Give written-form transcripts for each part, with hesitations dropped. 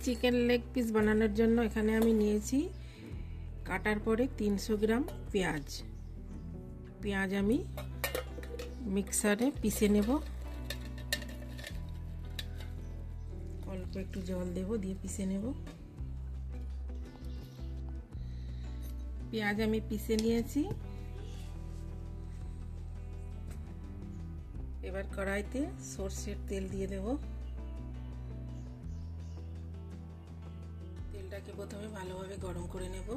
Chicken leg piece বানানোর জন্য এখানে আমি নিয়েছি কাটার পরে 300 গ্রাম পেঁয়াজ। পেঁয়াজ আমি মিক্সারে পিষে নেব। অল্প একটু জল দেব, দিয়ে পিষে নেব। পেঁয়াজ আমি পিষে নিয়েছি। এবার কড়াইতে সরষের তেল দিয়ে দেব। তেলটাকে প্রথমে ভালোভাবে গরম করে নেব।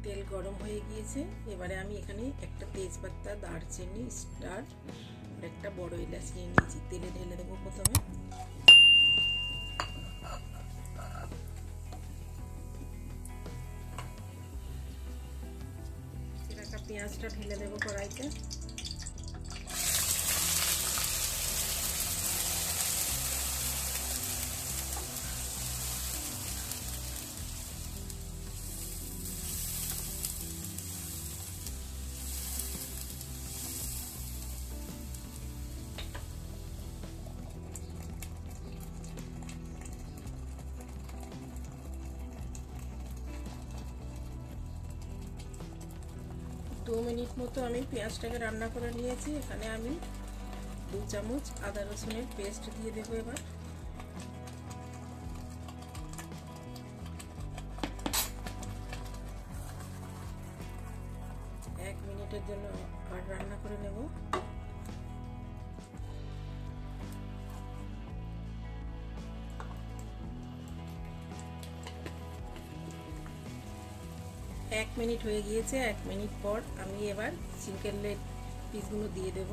তেল গরম হয়ে গিয়েছে। এবারে আমি এখানে একটা তেজপাতা, দারচিনি, স্টার আর একটা বড় এলাচ নিয়ে নিয়েছি। তেলে ঢেলে দেবো প্রথমে। পেঁয়াজটা ঢেলে দেবো কড়াইতে। দু মিনিট মতো আমি পেঁয়াজটাকে রান্না করে নিয়েছি। এখানে আমি 2 চামচ আদা রসুনের পেস্ট দিয়ে দেবো। এবার এক মিনিটের জন্য আর রান্না করে নেব। এক মিনিট হয়ে গিয়েছে। 1 মিনিট পর আমি এবার চিকেন লেগ পিসগুলো দিয়ে দেব।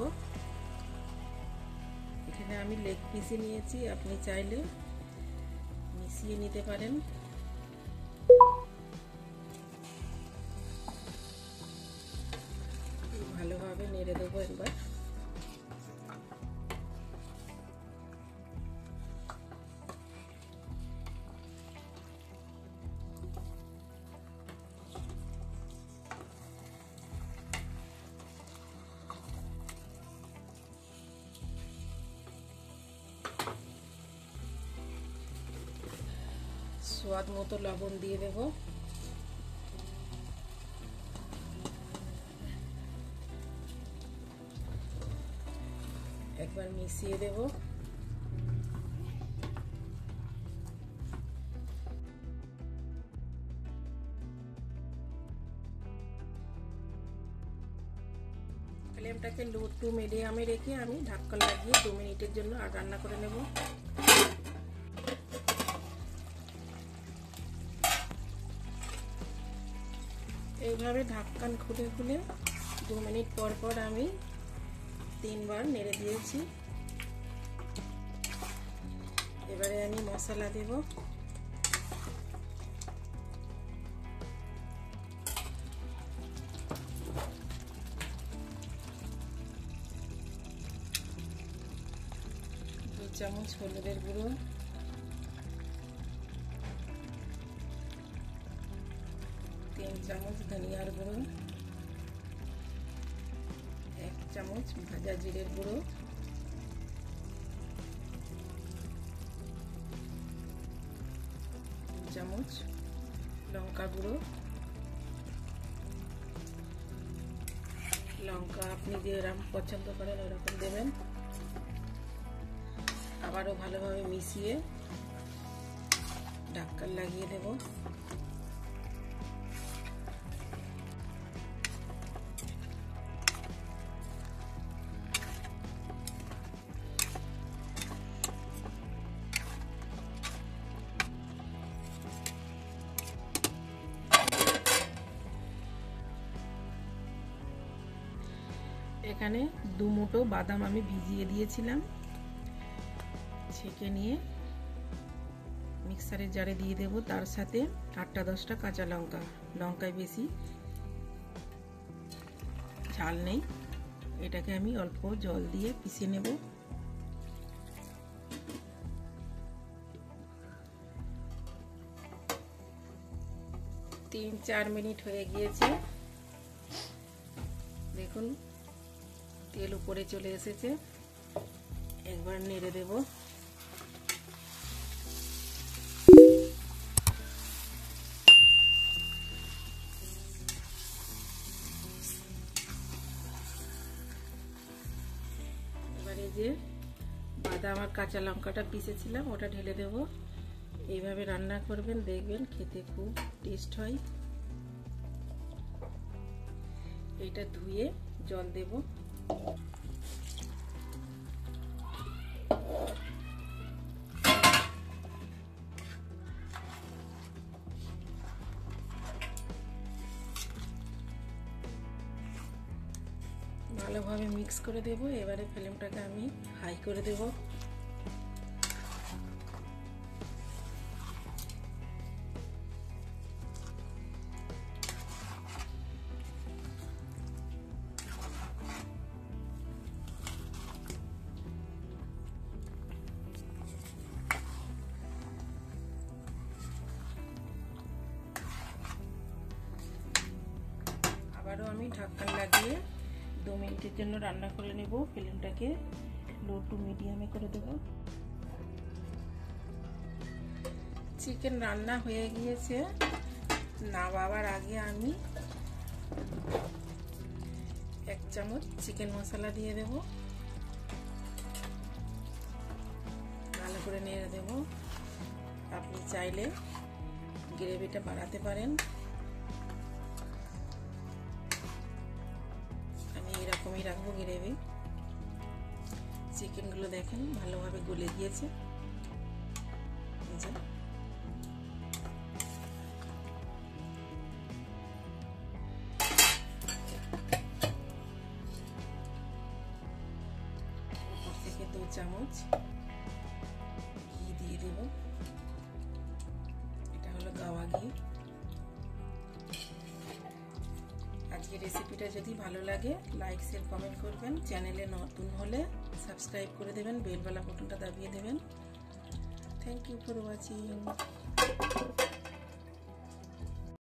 এখানে আমি লেগ পিসই নিয়েছি, আপনি চাইলে মিশিয়ে নিতে পারেন। ভালোভাবে নেড়ে দেবো একবার। স্বাদ মতো লবণ দিয়ে দেব। একবার মিশিয়ে দেব। ফ্লেমটাকে লো টু মিডিয়ামে রেখে আমি ঢাকনা লাগিয়ে 2 মিনিটের জন্য আর রান্না করে নেব। এইভাবে ঢাকনা খুলে খুলে 2 মিনিট পর পর আমি 3 বার নেড়ে দিয়েছি। এবারে আমি মশলা দেব। দু চামচ হলুদের গুঁড়ো, 3 চামচ ধনিয়ার গুঁড়ো, 1 চামচ ভাজা জিরের গুঁড়ো, 2 চামচ লঙ্কা গুঁড়ো। লঙ্কা আপনি যেরকম পছন্দ করেন ওরকম দেবেন। আবারও ভালোভাবে মিশিয়ে ঢাকনা লাগিয়ে দেব। এখানে 2 মুঠো বাদাম আমি ভিজিয়ে দিয়েছিলাম। ছেঁকে নিয়ে মিক্সারের জারে দিয়ে দেব। তার সাথে 8টা 10টা কাঁচা লঙ্কা। লঙ্কায় বেশি ঝাল নেই। এটাকে আমি অল্প জল দিয়ে পিষে নেব। তিন চার মিনিট হয়ে গিয়েছে। দেখুন তেল উপরে চলে এসেছে। একবার নেড়ে দেব। যে বাদাম আর কাঁচা লঙ্কাটা পিষেছিলাম ওটা ঢেলে দেব। এইভাবে রান্না করবেন, দেখবেন খেতে খুব টেস্ট হয়। এটা ধুয়ে জল দেব। ভালোভাবে মিক্স করে দেব। এবারে ফ্লেমটাকে আমি হাই করে দেব। আবারও আমি ঢাকনা লাগিয়ে 2 মিনিটের জন্য রান্না করে নেব। ফ্লেমটাকে লো টু মিডিয়ামে করে দেব। চিকেন রান্না হয়ে গিয়েছে। নামাবার আগে আমি 1 চামচ চিকেন মশলা দিয়ে দেব। ভালো করে নেড়ে দেব। আপনি চাইলে গ্রেভিটা বাড়াতে পারেন। এরকমই রাখবো গ্রেভি। চিকেনগুলো দেখেন ভালোভাবে গলে গিয়েছে। উপর থেকে 2 চামচ ঘি দিয়ে দেব। এটা হলো গাওয়া ঘি। আজকের রেসিপিটা যদি ভালো লাগে লাইক শেয়ার কমেন্ট করবেন। চ্যানেলে নতুন হলে সাবস্ক্রাইব করে দেবেন, বেল বাটনটা দাবিয়ে দেবেন। Thank you for watching.